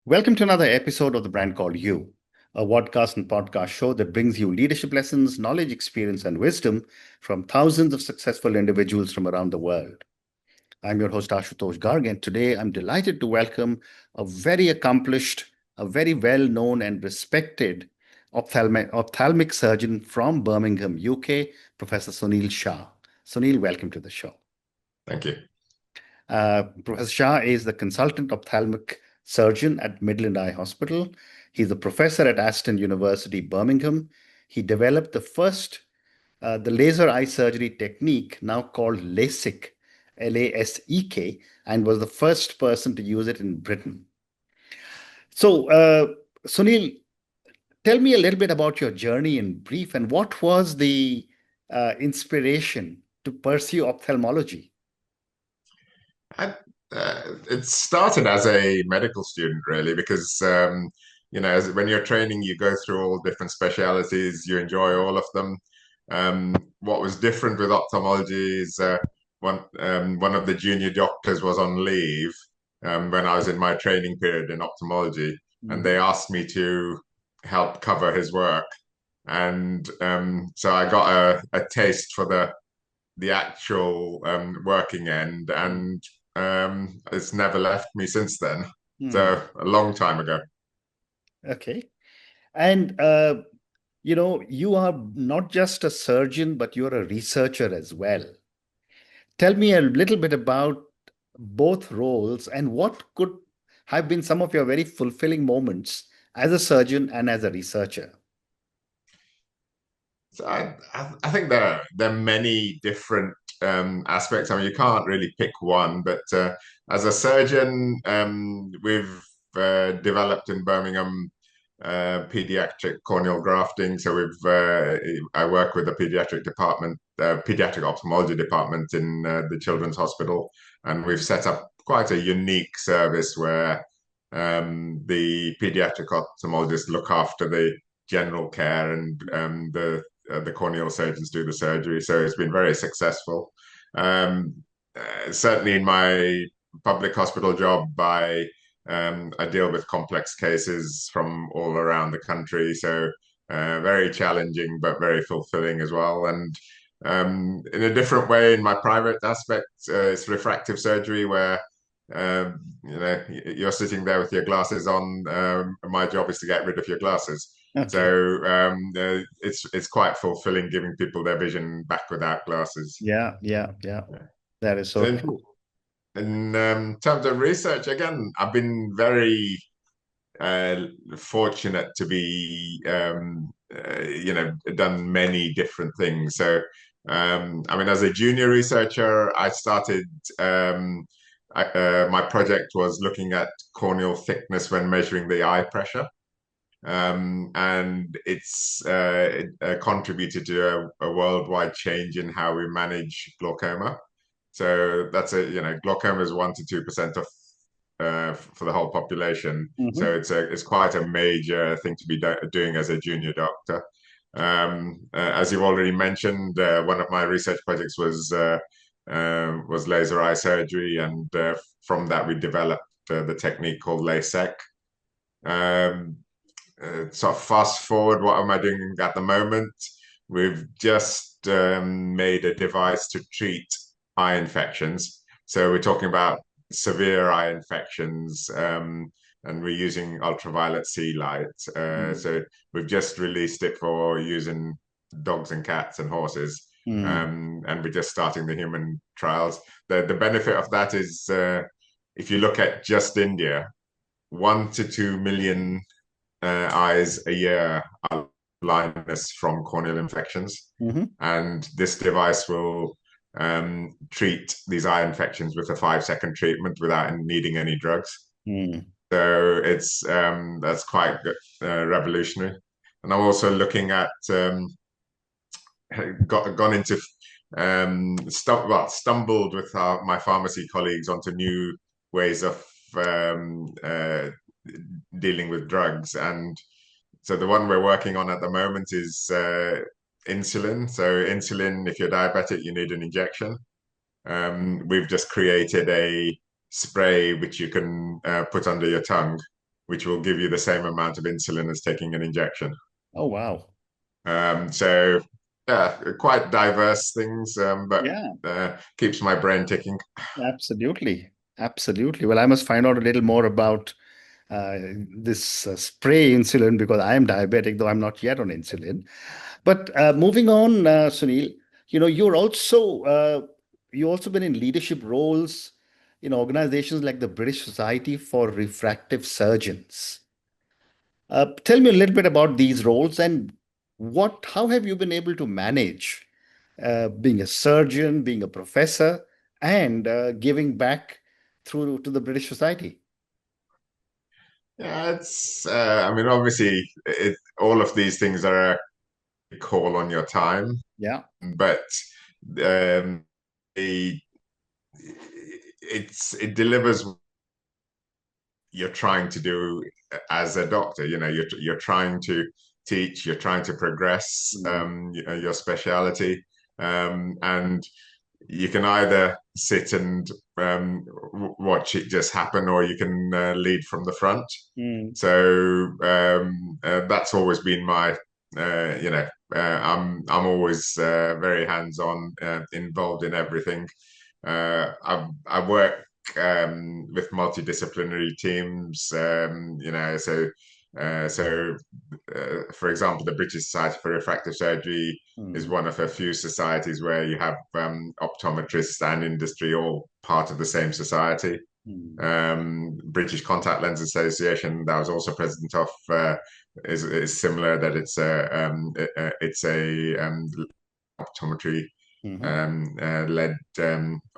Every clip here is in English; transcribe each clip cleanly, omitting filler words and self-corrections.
Welcome to another episode of The Brand Called You, a podcast and podcast show that brings you leadership lessons, knowledge, experience, and wisdom from thousands of successful individuals from around the world. I'm your host, Ashutosh Garg, and today I'm delighted to welcome a very accomplished, a very well-known and respected ophthalmic surgeon from Birmingham, UK, Professor Sunil Shah. Sunil, welcome to the show. Thank you. Professor Shah is the consultant ophthalmic surgeon at Midland Eye Hospital. He's a professor at Aston University, Birmingham. He developed the laser eye surgery technique, now called LASIK, LASEK, and was the first person to use it in Britain. So, Sunil, tell me a little bit about your journey in brief, and what was the inspiration to pursue ophthalmology? It started as a medical student, really, because when you're training, you go through all different specialities. You enjoy all of them. What was different with ophthalmology is one of the junior doctors was on leave when I was in my training period in ophthalmology, and they asked me to help cover his work, and so I got a taste for the actual working end, and it's never left me since then. So a long time ago. Okay. And, you are not just a surgeon, but you're a researcher as well. Tell me a little bit about both roles and what could have been some of your very fulfilling moments as a surgeon and as a researcher. So I think there are many different aspects. I mean, you can't really pick one, but as a surgeon, we've developed in Birmingham pediatric corneal grafting. So I work with the pediatric department, pediatric ophthalmology department in the Children's Hospital, and we've set up quite a unique service where the pediatric ophthalmologists look after the general care, and the corneal surgeons do the surgery. So it's been very successful. Certainly in my public hospital job, I deal with complex cases from all around the country. So very challenging, but very fulfilling as well. And in a different way, in my private aspect, it's refractive surgery where you're sitting there with your glasses on. My job is to get rid of your glasses. Okay. So it's quite fulfilling giving people their vision back without glasses. Yeah. That is so So true. in terms of research, again, I've been very fortunate to be, done many different things. So, I mean, as a junior researcher, I started. My project was looking at corneal thickness when measuring the eye pressure, and it contributed to a worldwide change in how we manage glaucoma. So glaucoma is 1 to 2% of for the whole population. So it's quite a major thing to be doing as a junior doctor. As you've already mentioned, one of my research projects was laser eye surgery, and from that we developed the technique called LASEK. So fast forward, what am I doing at the moment? We've just made a device to treat eye infections. So we're talking about severe eye infections, and we're using ultraviolet C light. So we've just released it for using dogs and cats and horses, and we're just starting the human trials. The benefit of that is, if you look at just India, 1 to 2 million eyes a year are blindness from corneal infections, and this device will treat these eye infections with a 5-second treatment without needing any drugs. So that's quite revolutionary. And I'm also looking at gone into stumbled with my pharmacy colleagues onto new ways of dealing with drugs. And so the one we're working on at the moment is insulin. So insulin, if you're diabetic, you need an injection. We've just created a spray which you can put under your tongue, which will give you the same amount of insulin as taking an injection. Oh, wow. So yeah, quite diverse things, but Yeah, keeps my brain ticking. absolutely. Absolutely. Well, I must find out a little more about this spray insulin because I am diabetic, though I'm not yet on insulin. But moving on, Sunil, you also been in leadership roles in organizations like the British Society for Refractive Surgeons. Tell me a little bit about these roles and how have you been able to manage being a surgeon, being a professor, and giving back through to the British Society? Yeah, I mean, obviously, all of these things are a call on your time, Yeah. but um, the, it delivers what you're trying to do as a doctor. You know, you're trying to teach, you're trying to progress Mm, your specialty, and you can either sit and watch it just happen, or you can lead from the front. mm, So that's always been my, you know, I'm always very hands-on, involved in everything. I work with multidisciplinary teams, you know, for example, the British Society for Refractive Surgery is mm, one of a few societies where you have optometrists and industry all part of the same society. mm, British Contact Lens Association, that I was also president of, is similar. That it's a optometry mhm, led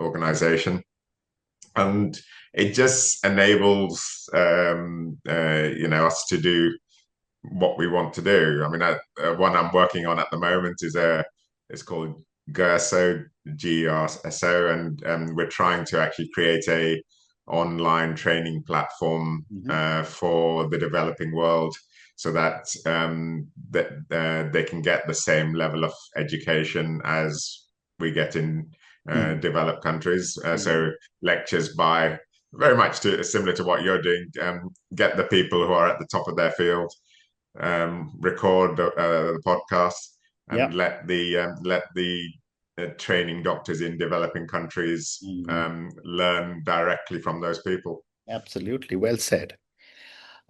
organization, and it just enables you know, us to do what we want to do. I mean, one I'm working on at the moment is it's called GERSO, GRSO, and we're trying to actually create a online training platform mhm, for the developing world, so that they can get the same level of education as we get in mm, developed countries. mm. So lectures by very much similar to what you're doing, get the people who are at the top of their field, record the podcast, Yeah. and let the training doctors in developing countries Mm, learn directly from those people. absolutely. Well said.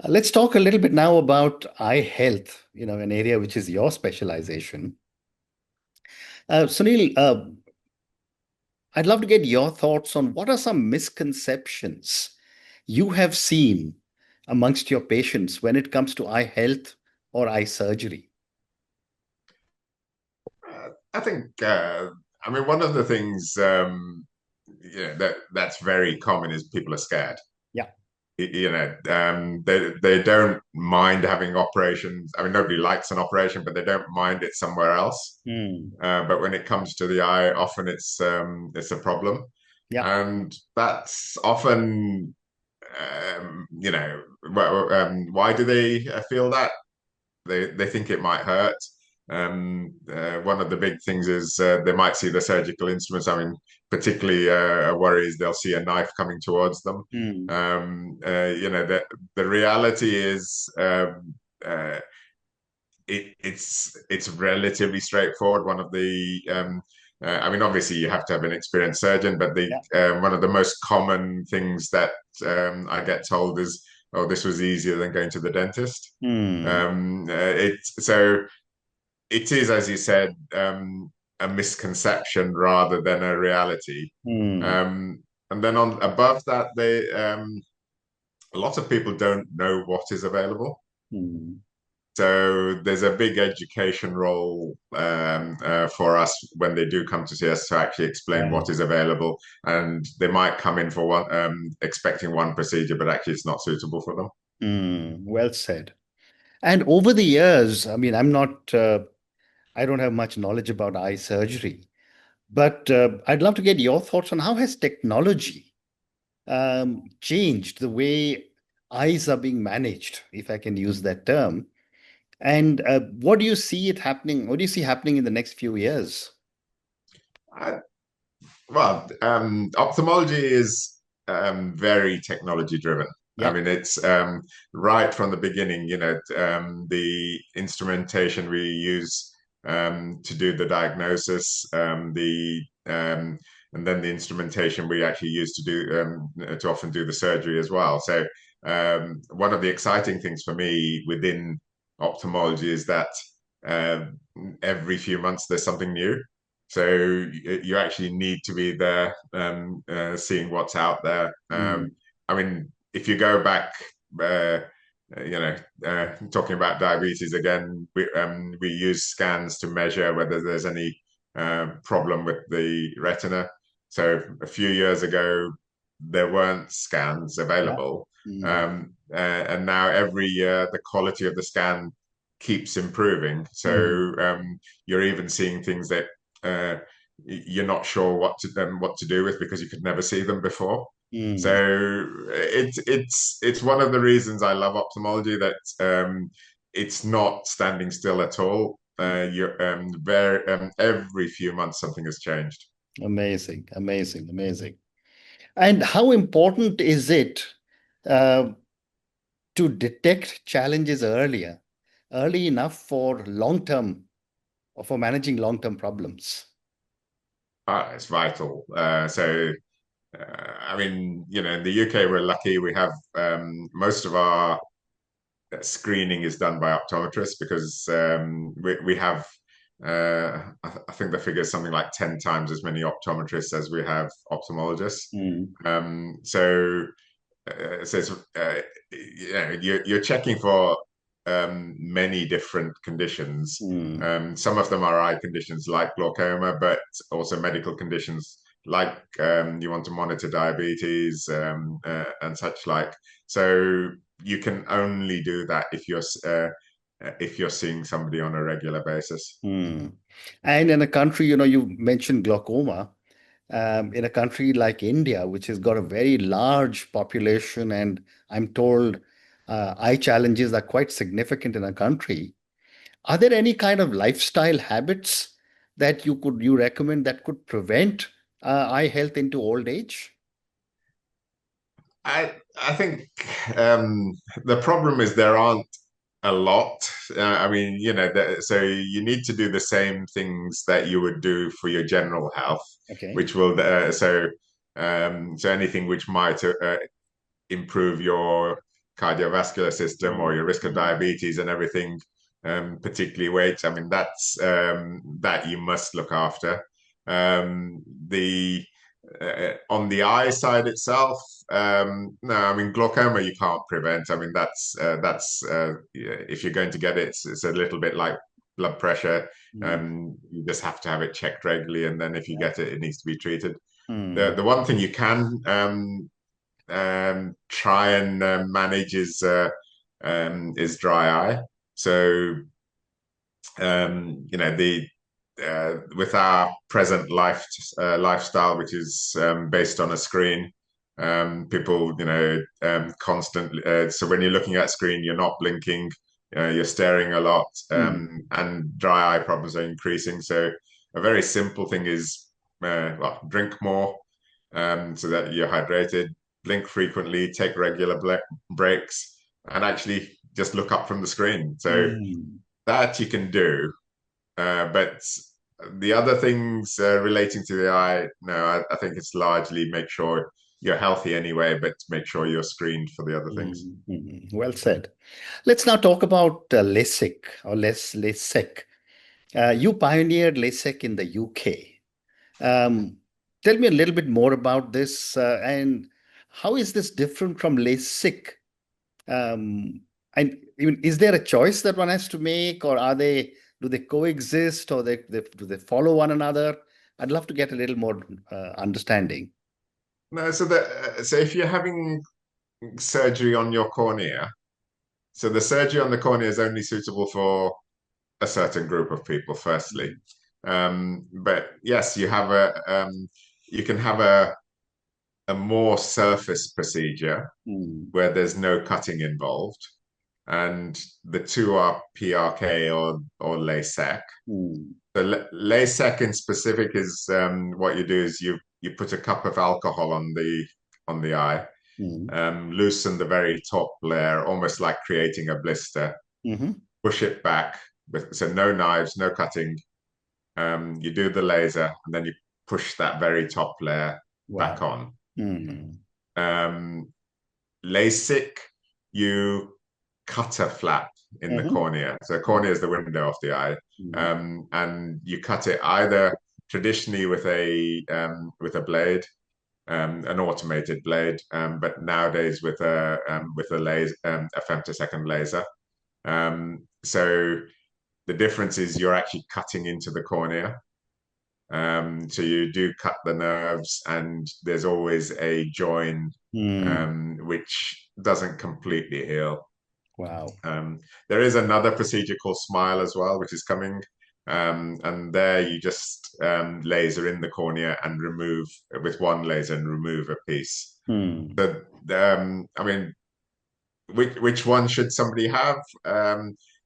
Let's talk a little bit now about eye health, an area which is your specialization. Sunil, I'd love to get your thoughts on what are some misconceptions you have seen amongst your patients when it comes to eye health or eye surgery. I think, I mean, one of the things that's very common is people are scared. Yeah. You know, they don't mind having operations. I mean, nobody likes an operation, but they don't mind it somewhere else. Mm, But when it comes to the eye, often it's a problem, yeah. and that's often you know, why do they feel that? They think it might hurt. One of the big things is they might see the surgical instruments. I mean, particularly a worry is they'll see a knife coming towards them. Mm, You know, the reality is it's relatively straightforward. One of the I mean, obviously you have to have an experienced surgeon, but the yeah. one of the most common things that I get told is, "Oh, this was easier than going to the dentist." Mm, So it is, as you said, a misconception rather than a reality. mm, And then on above that, a lot of people don't know what is available. mm. So there's a big education role for us when they do come to see us to actually explain what Right. is available, and they might come in for one expecting one procedure, but actually it's not suitable for them. Well said. And over the years, I mean, I don't have much knowledge about eye surgery, but I'd love to get your thoughts on how has technology changed the way eyes are being managed, if I can use that term. And what do you see it happening? What do you see happening in the next few years? I, well, ophthalmology is very technology driven. I Yeah. mean, it's right from the beginning, the instrumentation we use to do the diagnosis, and then the instrumentation we actually use to often do the surgery as well. So one of the exciting things for me within ophthalmology is that um, every few months there's something new. So you actually need to be there, seeing what's out there. Mm. I mean, if you go back, uh, talking about diabetes again, we use scans to measure whether there's any problem with the retina. So a few years ago, there weren't scans Yeah. available, Mm. and now every year the quality of the scan keeps improving. Mm. So you're even seeing things that uh, you're not sure what to do with because you could never see them before. Mm. So it's one of the reasons I love ophthalmology, that it's not standing still at all. You're every few months something has changed. Amazing, amazing, amazing. And how important is it uh, to detect challenges early enough for long term or for managing long term problems? It's vital. I mean, in the UK, we're lucky. We have most of our screening is done by optometrists because we have, I think the figure is something like 10 times as many optometrists as we have ophthalmologists. Mm. So so it's, you're checking for many different conditions. Mm. Some of them are eye conditions like glaucoma, but also medical conditions like you want to monitor diabetes and such like. So you can only do that if you're seeing somebody on a regular basis. Mm. And in a country, you mentioned glaucoma. In a country like India, which has got a very large population, and I'm told eye challenges are quite significant in a country. Are there any kind of lifestyle habits that you recommend that could prevent eye health into old age? I think the problem is there aren't a lot. I mean, so you need to do the same things that you would do for your general health, Okay. which will so anything which might improve your cardiovascular system or Mm. your risk of Mm. diabetes and everything, particularly weight. I mean, that you must look after. The On the eye side itself, no, I mean glaucoma you can't prevent. I mean yeah, if you're going to get it, it's a little bit like blood pressure. Mm. You just have to have it checked regularly, and then if you Yeah. get it, it needs to be treated. Mm. The one thing you can try and manage is dry eye. So the with our present lifestyle, which is based on a screen, people constantly. So when you're looking at a screen, you're not blinking, you're staring a lot, Mm. and dry eye problems are increasing. So a very simple thing is, well, drink more, so that you're hydrated. Blink frequently, take regular breaks, and actually just look up from the screen. So Mm. that you can do, but the other things relating to the eye, no, I think it's largely make sure you're healthy anyway, but make sure you're screened for the other things. Mm. Mm. Well said. Let's now talk about LASIK or LASEK. You pioneered LASIK in the UK. Um, Tell me a little bit more about this and how is this different from LASIK? Um, and even is there a choice that one has to make, or do they coexist, or do they follow one another? I'd love to get a little more understanding. No, so if you're having surgery on your cornea, so the surgery on the cornea is only suitable for a certain group of people, firstly. But yes, you can have a more surface procedure Mm. where there's no cutting involved, and the two are PRK or LASEK. Mm. The LASEK in specific is what you do is you put a cup of alcohol on the eye, Mm. loosen the very top layer, almost like creating a blister, Mm-hmm. push it back. So no knives, no cutting. You do the laser, and then you push that very top layer back Wow. on. Mm. Um, LASIK, you cut a flap in the Mm-hmm. cornea. So cornea is the window of the eye, Mm. and you cut it either traditionally with a blade, an automated blade, but nowadays with a laser, a femtosecond laser. So the difference is you're actually cutting into the cornea. So you do cut the nerves, and there's always a join Mm. which doesn't completely heal. Wow. There is another procedure called Smile as well, which is coming. And there you just laser in the cornea and remove with one laser and remove a piece. Mm. So, I mean, which one should somebody have?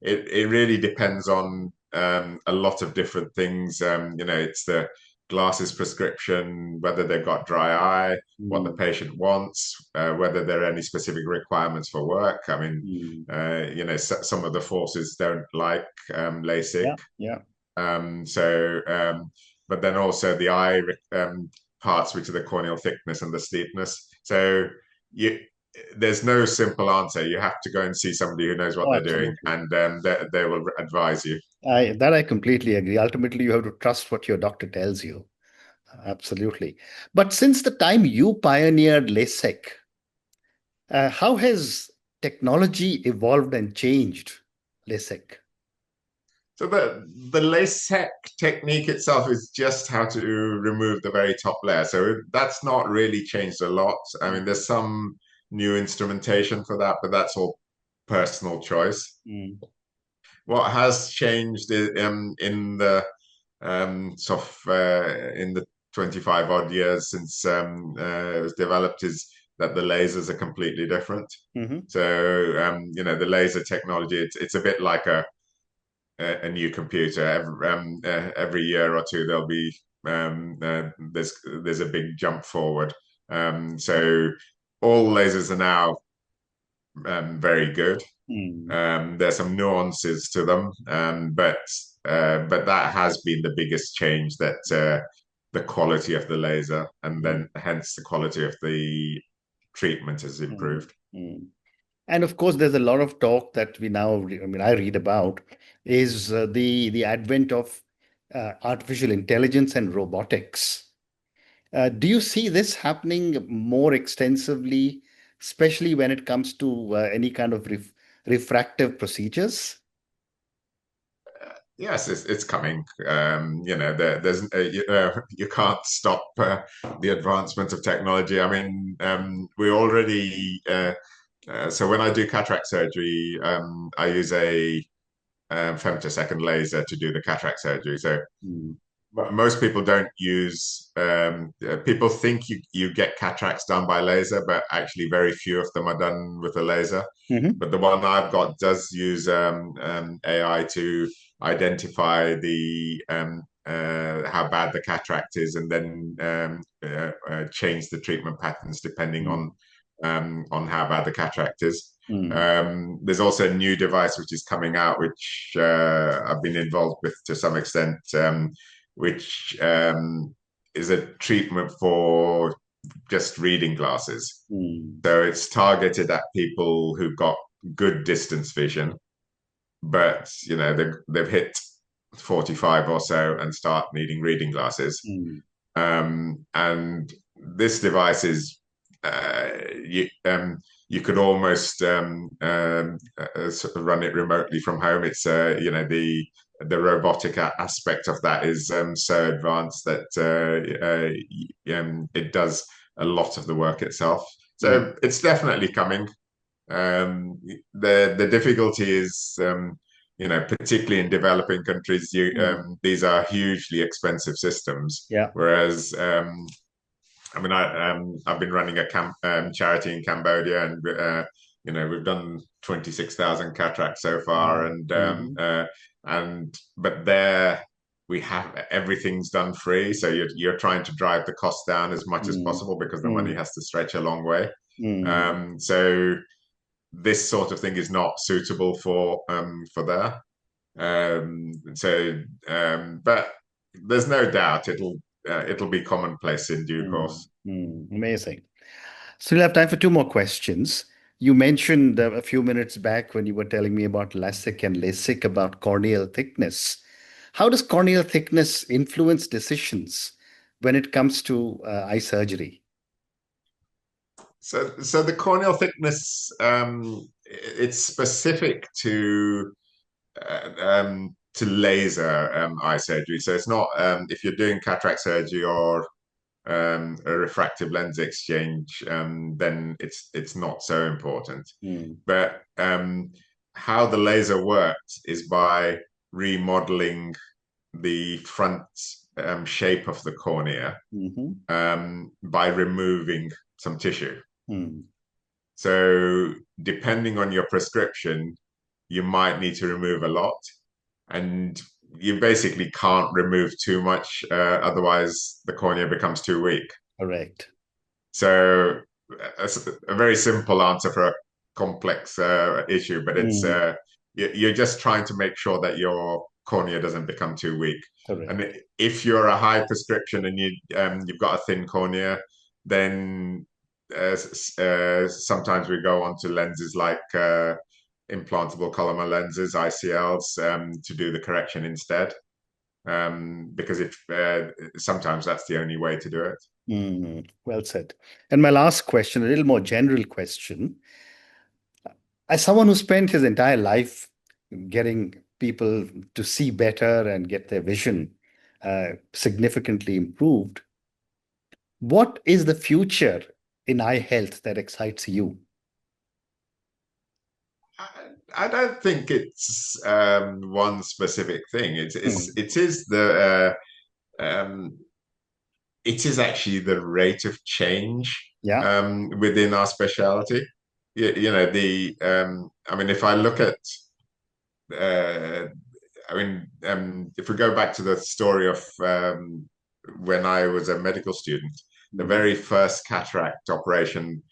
It really depends on a lot of different things. It's the glasses prescription, whether they've got dry eye, what the Mm. patient wants, whether there are any specific requirements for work. I mean, Mm. some of the forces don't like LASIK. Yeah. Yeah. So, but then also the eye parts, which are the corneal thickness and the steepness. So you, there's no simple answer. You have to go and see somebody who knows what Oh, they're doing, absolutely. and they will advise you. I completely agree. Ultimately, you have to trust what your doctor tells you. Absolutely. But since the time you pioneered LASIK, how has technology evolved and changed LASIK? So the LASEK technique itself is just how to remove the very top layer. So that's not really changed a lot. I mean, there's some new instrumentation for that, but that's all personal choice. Mm. What has changed in the in the 25 odd years since it was developed is that the lasers are completely different. Hmm. So the laser technology, it's a bit like a new computer. Every year or two there'll be there's a big jump forward. So all lasers are now very good. Mm. There's some nuances to them, but that has been the biggest change, that the quality of the laser, and Mm. then hence the quality of the treatment has Mm. improved. Mm. And of course, there's a lot of talk that we now, I mean, I read about, is the advent of artificial intelligence and robotics. Do you see this happening more extensively, especially when it comes to any kind of refractive procedures? Yes, it's coming. You can't stop the advancement of technology. I mean, we already. So when I do cataract surgery, I use a femtosecond laser to do the cataract surgery. So Mm. most people don't use. People think you get cataracts done by laser, but actually very few of them are done with a laser. Hmm. But the one I've got does use AI to identify the how bad the cataract is, and then change the treatment patterns depending on how bad the cataract is. Mm. There's also a new device which is coming out, which I've been involved with to some extent, which is a treatment for just reading glasses. Mm. So it's targeted at people who've got good distance vision, but they've hit 45 or so and start needing reading glasses. Mm. And this device is you could almost sort of run it remotely from home. It's the robotic aspect of that is so advanced that it does a lot of the work itself. Mm. So it's definitely coming. Um, the difficulty is, particularly in developing countries, Mm. these are hugely expensive systems. Yeah. Whereas, I mean, I've been running a charity in Cambodia, and we've done 26,000 cataracts so far, Wow. Hmm. and but there we have everything's done free, so you're trying to drive the cost down as much as Mm. possible because the money Mm. has to stretch a long way. So this sort of thing is not suitable for there. But there's no doubt it'll be commonplace in due course. Amazing. So we'll have time for two more questions. You mentioned a few minutes back when you were telling me about LASIK and LASIK about corneal thickness. How does corneal thickness influence decisions when it comes to eye surgery? So the corneal thickness, it's specific to laser eye surgery. So it's not if you're doing cataract surgery or a refractive lens exchange, then it's not so important. But how the laser works is by remodeling the front shape of the cornea by removing some tissue. So depending on your prescription, you might need to remove a lot, and you basically can't remove too much, otherwise the cornea becomes too weak. Correct. So a very simple answer for a complex issue, but it's you're just trying to make sure that your cornea doesn't become too weak. Correct. And if you're a high prescription and you've got a thin cornea, then sometimes we go on to lenses like implantable Collamer lenses, ICLs, to do the correction instead. Because if sometimes that's the only way to do it. Well said. And my last question, a little more general question. As someone who spent his entire life getting people to see better and get their vision significantly improved, what is the future in eye health that excites you? I don't think it's one specific thing. It is actually the rate of change within our specialty. I mean, if I look at if we go back to the story of when I was a medical student, the very first cataract operation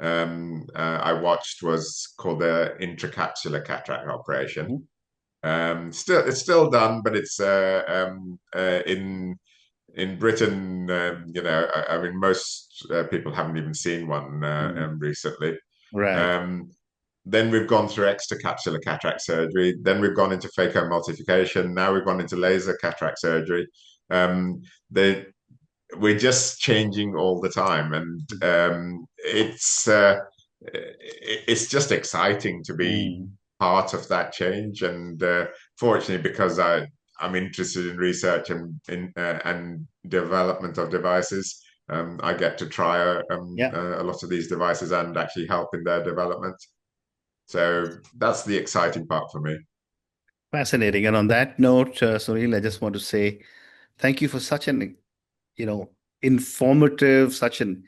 I watched was called the intracapsular cataract operation. It's still done, but it's in Britain. I mean, most people haven't even seen one recently. Right. Then we've gone through extracapsular cataract surgery. Then we've gone into phacoemulsification. Now we've gone into laser cataract surgery. We're just changing all the time, and it's just exciting to be part of that change. And fortunately, because I'm interested in research and development of devices, I get to try a lot of these devices and actually help in their development. So that's the exciting part for me. Fascinating. And on that note, Sunil, I just want to say thank you for such an, informative, such an,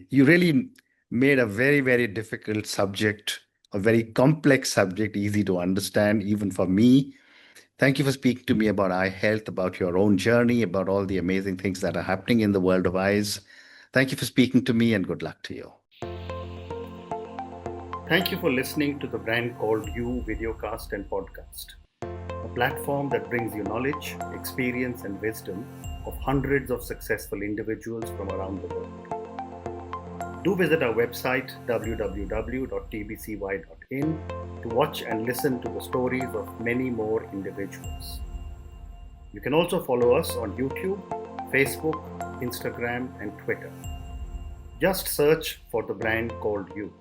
you really made a very, very difficult subject, a very complex subject, easy to understand, even for me. Thank you for speaking to me about eye health, about your own journey, about all the amazing things that are happening in the world of eyes. Thank you for speaking to me, and good luck to you. Thank you for listening to the Brand Called You videocast and podcast, a platform that brings you knowledge, experience, and wisdom of hundreds of successful individuals from around the world. Do visit our website www.tbcy.in to watch and listen to the stories of many more individuals. You can also follow us on YouTube, Facebook, Instagram, and Twitter. Just search for the Brand Called You.